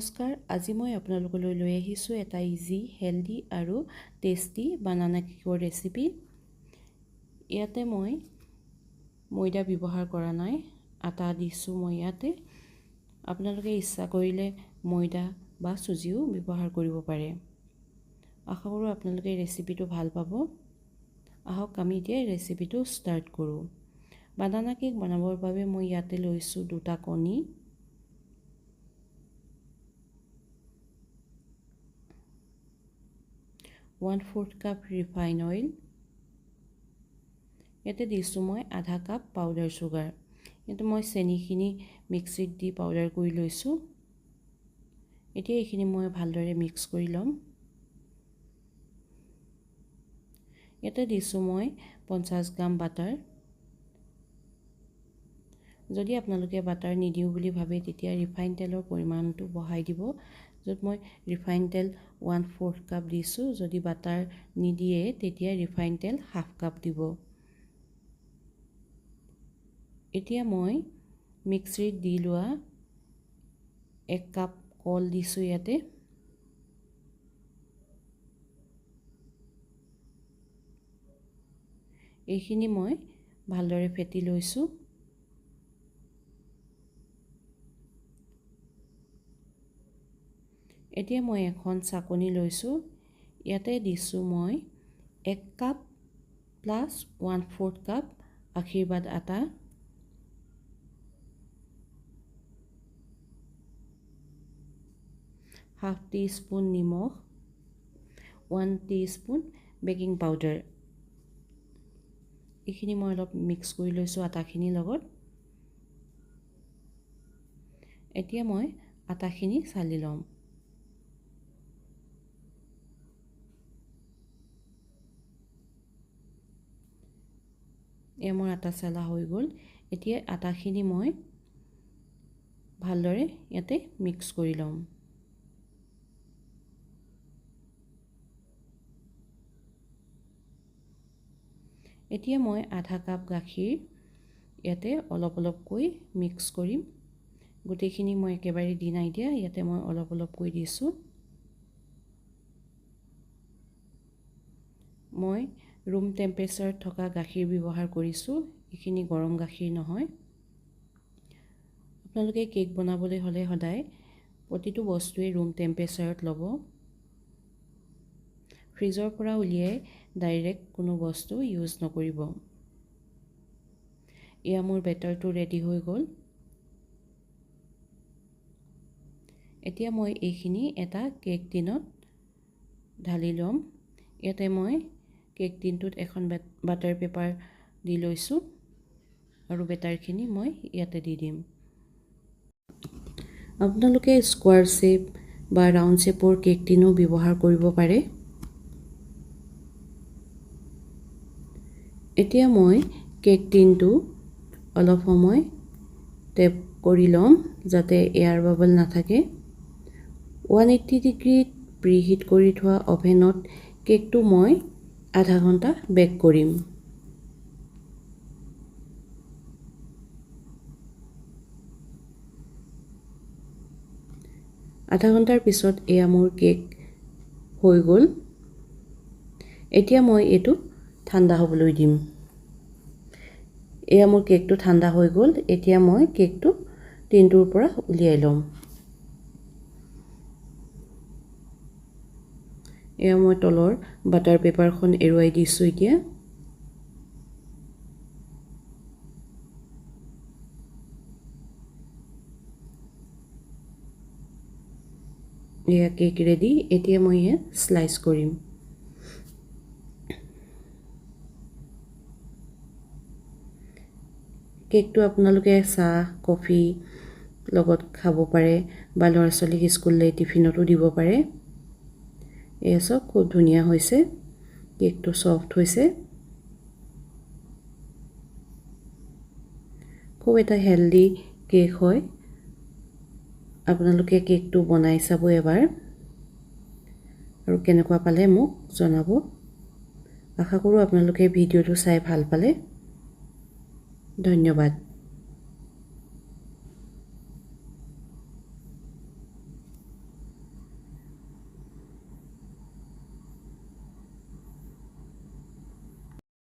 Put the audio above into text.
নমস্কাৰ, আজি মই আপোনালোকলৈ লৈ আহিছোঁ এটা ইজি, হেল্ডি আৰু টেষ্টি বানানা কেকৰ ৰেচিপি। ইয়াতে মই ময়দা ব্যৱহাৰ কৰা নাই, আটা দিছোঁ মই ইয়াতে। আপোনালোকে ইচ্ছা কৰিলে ময়দা বা চুজিও ব্যৱহাৰ কৰিব পাৰে। আশা কৰোঁ আপোনালোকে ৰেচিপিটো ভাল পাব। আহক আমি এতিয়া ৰেচিপিটো ষ্টাৰ্ট কৰোঁ। বানানা কেক বনাবৰ বাবে মই ইয়াতে লৈছোঁ 2টা কণী, 1/4 কাপ ৰিফাইন অইল, ইয়াতে দিছোঁ মই আধা কাপ পাউডাৰ চুগাৰ। ইয়াতে মই চেনিখিনি মিক্সিত দি পাউডাৰ কৰি লৈছোঁ। এতিয়া এইখিনি মই ভালদৰে মিক্স কৰি ল'ম। ইয়াতে দিছোঁ মই 50 গ্ৰাম বাটাৰ। যদি আপোনালোকে বাটাৰ নিদিওঁ বুলি ভাবে তেতিয়া ৰিফাইন তেলৰ পৰিমাণটো বঢ়াই দিব। য'ত মই ৰিফাইন তেল 1/4 কাপ দিছোঁ, যদি বাটাৰ নিদিয়ে তেতিয়া ৰিফাইন তেল 1/2 কাপ দিব। এতিয়া মই মিক্সিত দি লোৱা 1 কাপ কল দিছোঁ ইয়াতে। এইখিনি মই ভালদৰে ফেটি লৈছোঁ। এতিয়া মই এখন চাকনি লৈছোঁ। ইয়াতে দিছোঁ মই 1 কাপ প্লাছ 1/4 কাপ আশীৰ্বাদ আটা। হাফ টিস্পুন নিমখ, 1 টিস্পুন বেকিং পাউডাৰ। এইখিনি মই অলপ মিক্স কৰি লৈছোঁ আটাখিনিৰ লগত। এতিয়া মই আটাখিনি চালি ল'ম। এয়া মোৰ আটা চালা হৈ গ'ল। এতিয়া আটাখিনি মই ভালদৰে ইয়াতে মিক্স কৰি ল'ম। এতিয়া মই আধা কাপ গাখীৰ ইয়াতে অলপ অলপকৈ মিক্স কৰিম। গোটেইখিনি মই একেবাৰে দি নাই দিয়া, ইয়াতে মই অলপ অলপকৈ দিছোঁ। মই ৰুম টেম্পাৰেচাৰত থকা গাখীৰ ব্যৱহাৰ কৰিছোঁ, এইখিনি গৰম গাখীৰ নহয়। আপোনালোকে কেক বনাবলৈ হ'লে সদায় প্ৰতিটো বস্তুৱে ৰুম টেম্পাৰেচাৰত ল'ব। ফ্ৰিজৰ পৰা উলিয়াই ডাইৰেক্ট কোনো বস্তু ইউজ নকৰিব। এয়া মোৰ বেটাৰটো ৰেডি হৈ গ'ল। এতিয়া মই এইখিনি এটা কেক টিনত ঢালি ল'ম। ইয়াতে মই কেক টিনটোত এখন বাটাৰ পেপাৰ দি লৈছোঁ আৰু বেটাৰখিনি মই ইয়াতে দি দিম। আপোনালোকে স্কোৱাৰ শ্বেপ বা ৰাউণ্ড শ্বেপৰ কেক টিনো ব্যৱহাৰ কৰিব পাৰে। এতিয়া মই কেক টিনটো অলপ সময় টেপ কৰি ল'ম যাতে এয়াৰ বাবল নাথাকে। 180 ডিগ্ৰীত প্ৰিহিট কৰি থোৱা অভেনত কেকটো মই আধা ঘণ্টা বেক কৰিম। আধা ঘণ্টাৰ পিছত এয়া মোৰ কেক হৈ গ'ল। এতিয়া মই এইটো ঠাণ্ডা হ'বলৈ দিম। এয়া মোৰ কেকটো ঠাণ্ডা হৈ গ'ল। এতিয়া মই কেকটো টিনটোৰ পৰা উলিয়াই ল'ম। এয়া মই তলৰ বাটাৰ পেপাৰখন এৰুৱাই দিছোঁ এতিয়া। এয়া কেক ৰেডি। এতিয়া মই এয়া স্লাইচ কৰিম। কেকটো আপোনালোকে চাহ, কফি লগত খাব পাৰে বা ল'ৰা ছোৱালীক স্কুললৈ টিফিনতো দিব পাৰে। এয়া চব খুব ধুনীয়া হৈছে। কেকটো ছফ্ট হৈছে। খুব এটা হেল্ডি কেক হয়। আপোনালোকে কেকটো বনাই চাব এবাৰ আৰু কেনেকুৱা পালে মোক জনাব। আশা কৰোঁ আপোনালোকে ভিডিঅ'টো চাই ভাল পালে। ধন্যবাদ।